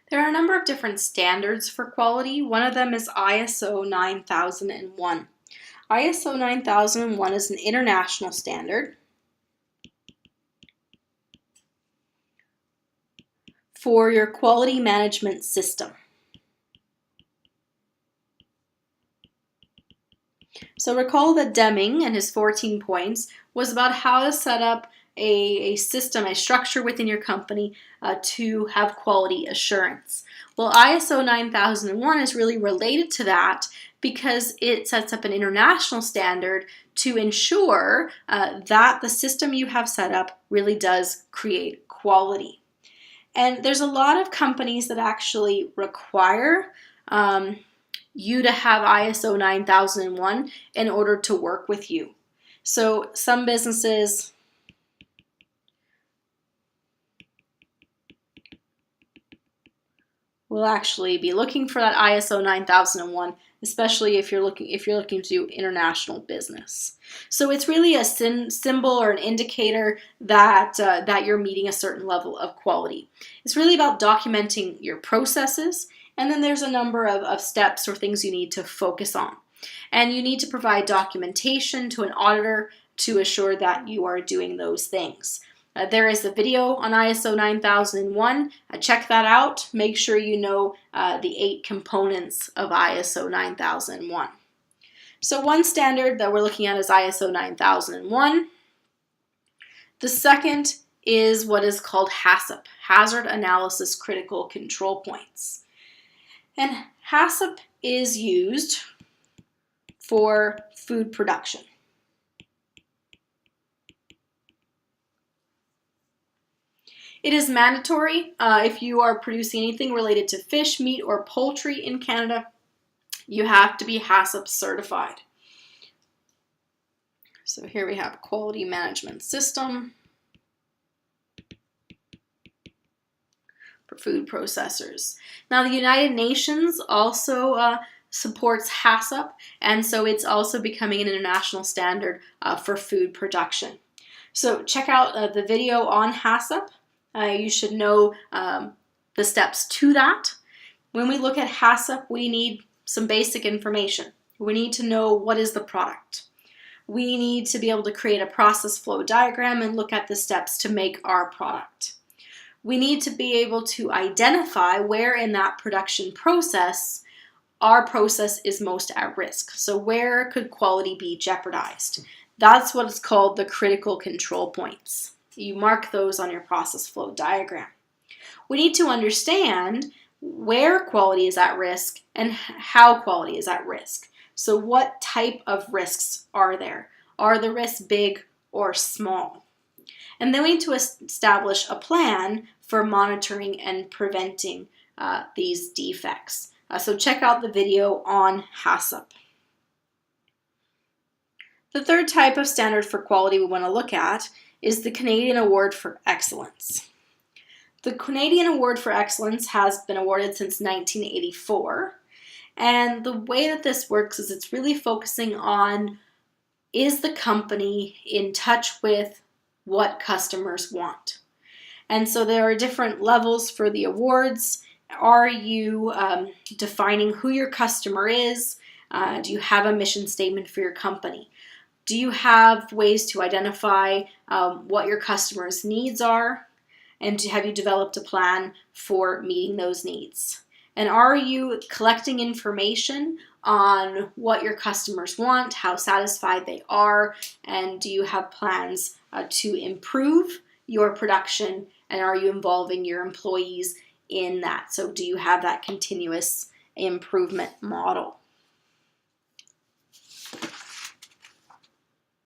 There are a number of different standards for quality. One of them is ISO 9001. ISO 9001 is an international standard for your quality management system. So recall that Deming and his 14 points was about how to set up a system, a structure within your company to have quality assurance. Well, ISO 9001 is really related to that because it sets up an international standard to ensure that the system you have set up really does create quality. And there's a lot of companies that actually require you to have ISO 9001 in order to work with you. So some businesses will actually be looking for that ISO 9001, especially if you're looking to do international business. So it's really a symbol or an indicator that that you're meeting a certain level of quality. It's really about documenting your processes, and then there's a number of steps or things you need to focus on. And you need to provide documentation to an auditor to assure that you are doing those things. There is a video on ISO 9001. Check that out. Make sure you know the 8 components of ISO 9001. So one standard that we're looking at is ISO 9001. The second is what is called HACCP, Hazard Analysis Critical Control Points. And HACCP is used for food production. It is mandatory if you are producing anything related to fish, meat, or poultry in Canada. You have to be HACCP certified. So here we have quality management system for food processors. Now the United Nations also supports HACCP, and so it's also becoming an international standard for food production. So check out the video on HACCP. You should know the steps to that. When we look at HACCP, we need some basic information. We need to know what is the product. We need to be able to create a process flow diagram and look at the steps to make our product. We need to be able to identify where in that production process our process is most at risk. So where could quality be jeopardized? That's what is called the critical control points. You mark those on your process flow diagram. We need to understand where quality is at risk and how quality is at risk. So what type of risks are there? Are the risks big or small? And then we need to establish a plan for monitoring and preventing these defects. So check out the video on HACCP. The third type of standard for quality we want to look at is the Canadian Award for Excellence. The Canadian Award for Excellence has been awarded since 1984, and the way that this works is it's really focusing on, is the company in touch with what customers want? And so there are different levels for the awards. Are you defining who your customer is? Do you have a mission statement for your company? Do you have ways to identify what your customers' needs are? And have you developed a plan for meeting those needs? And are you collecting information on what your customers want, how satisfied they are, and do you have plans to improve your production, and are you involving your employees in that? So do you have that continuous improvement model?